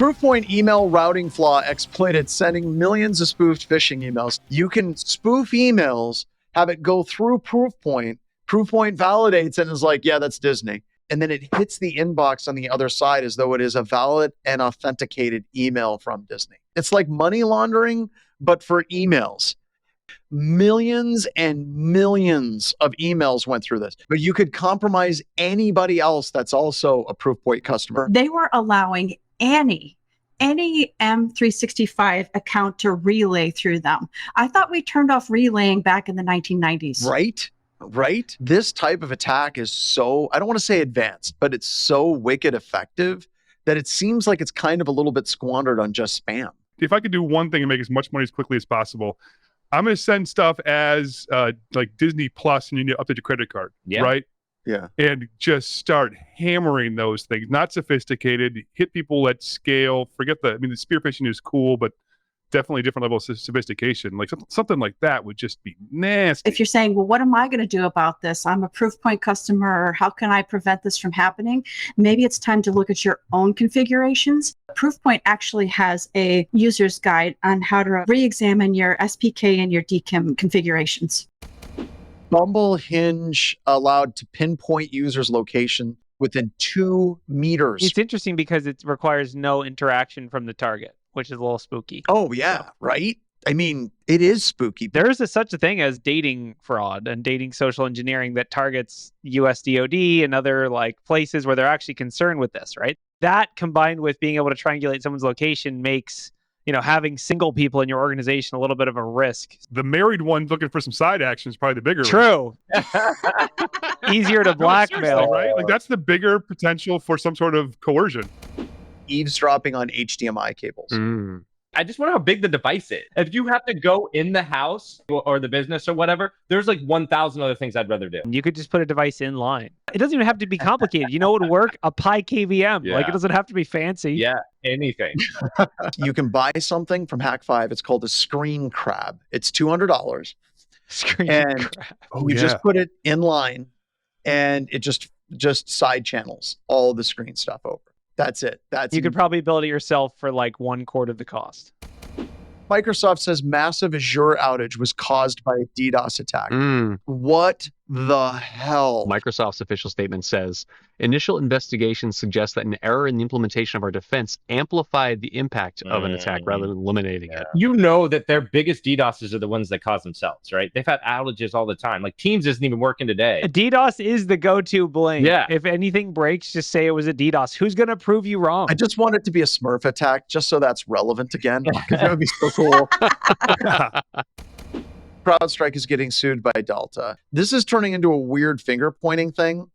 Proofpoint email routing flaw exploited, sending millions of spoofed phishing emails. You can spoof emails, have it go through Proofpoint. Proofpoint validates it and is like, yeah, that's Disney. And then it hits the inbox on the other side as though it is a valid and authenticated email from Disney. It's like money laundering, but for emails. Millions and millions of emails went through this, but you could compromise anybody else that's also a Proofpoint customer. They were allowing any M365 account to relay through them. I thought we turned off relaying back in the 1990s. Right? This type of attack is so, I don't want to say advanced, but it's so wicked effective that it seems like it's kind of a little bit squandered on just spam. If I could do one thing and make as much money as quickly as possible, I'm going to send stuff as like Disney Plus and you need to update your credit card, right? Yeah. And just start hammering those things. Not sophisticated, hit people at scale. Forget the spear phishing is cool, but definitely a different level of sophistication. Like something like that would just be nasty. If you're saying, well, what am I going to do about this? I'm a Proofpoint customer. How can I prevent this from happening? Maybe it's time to look at your own configurations. Proofpoint actually has a user's guide on how to re-examine your SPK and your DKIM configurations. Bumble Hinge allowed to pinpoint users' location within 2 meters. It's interesting because it requires no interaction from the target, which is a little spooky. Oh, yeah, right? I mean, it is spooky. There is such a thing as dating fraud and dating social engineering that targets US DoD and other like places where they're actually concerned with this, right? That combined with being able to triangulate someone's location makes, having single people in your organization a little bit of a risk. The married one looking for some side action is probably the bigger True. Easier to blackmail. Right? Like that's the bigger potential for some sort of coercion. Eavesdropping on HDMI cables. I just wonder how big the device is. If you have to go in the house or the business or whatever, there's like 1,000 other things I'd rather do. You could just put a device in line. It doesn't even have to be complicated. You know what would work? A Pi KVM. Yeah. Like it doesn't have to be fancy. Yeah, anything. You can buy something from Hack5. It's called a screen crab. It's $200. Crab. You just put it in line and it just side channels all the screen stuff over. That's it. You could probably build it yourself for like 1/4 of the cost. Microsoft says massive Azure outage was caused by a DDoS attack. What the hell? Microsoft's official statement says, initial investigations suggest that an error in the implementation of our defense amplified the impact of an attack rather than eliminating it. You know that their biggest DDoSes are the ones that cause themselves, right? They've had outages all the time. Like Teams isn't even working today. DDoS is the go-to blame. Yeah. If anything breaks, just say it was a DDoS. Who's going to prove you wrong? I just want it to be a Smurf attack just so that's relevant again. Because that would be so cool. CrowdStrike is getting sued by Delta. This is turning into a weird finger-pointing thing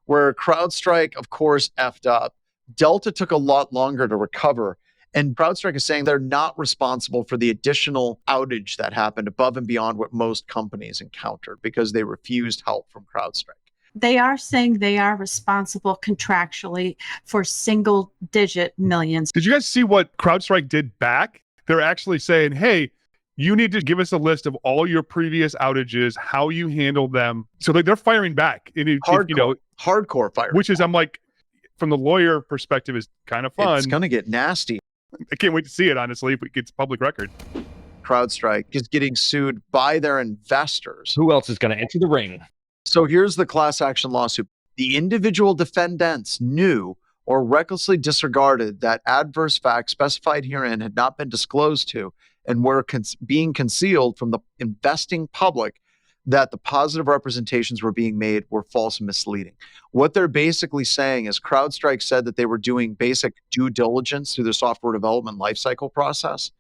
where CrowdStrike, of course, effed up. Delta took a lot longer to recover. And CrowdStrike is saying they're not responsible for the additional outage that happened above and beyond what most companies encountered because they refused help from CrowdStrike. They are saying they are responsible contractually for single-digit millions. Did you guys see what CrowdStrike did back? They're actually saying, hey, you need to give us a list of all your previous outages, how you handled them. So they're firing back. And Hardcore fire. Which is, I'm like, from the lawyer perspective, is kind of fun. It's going to get nasty. I can't wait to see it, honestly, if it gets public record. CrowdStrike is getting sued by their investors. Who else is going to enter the ring? So here's the class action lawsuit. The individual defendants knew or recklessly disregarded that adverse facts specified herein had not been disclosed to and were being concealed from the investing public, that the positive representations were being made were false and misleading. What they're basically saying is CrowdStrike said that they were doing basic due diligence through the software development lifecycle process,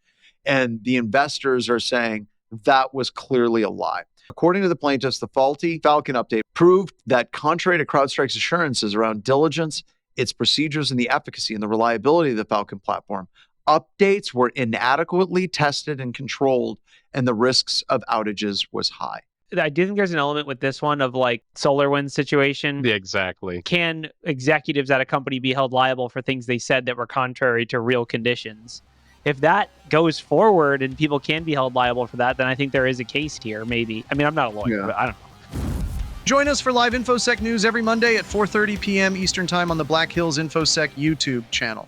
and the investors are saying that was clearly a lie. According to the plaintiffs, the faulty Falcon update proved that contrary to CrowdStrike's assurances around diligence, its procedures, and the efficacy and the reliability of the Falcon platform, updates were inadequately tested and controlled, and the risks of outages was high. I do think there's an element with this one of like SolarWinds situation. Yeah, exactly. Can executives at a company be held liable for things they said that were contrary to real conditions? If that goes forward and people can be held liable for that, then I think there is a case here, maybe. I mean, I'm not a lawyer, but I don't know. Join us for live InfoSec news every Monday at 4:30 p.m. Eastern Time on the Black Hills InfoSec YouTube channel.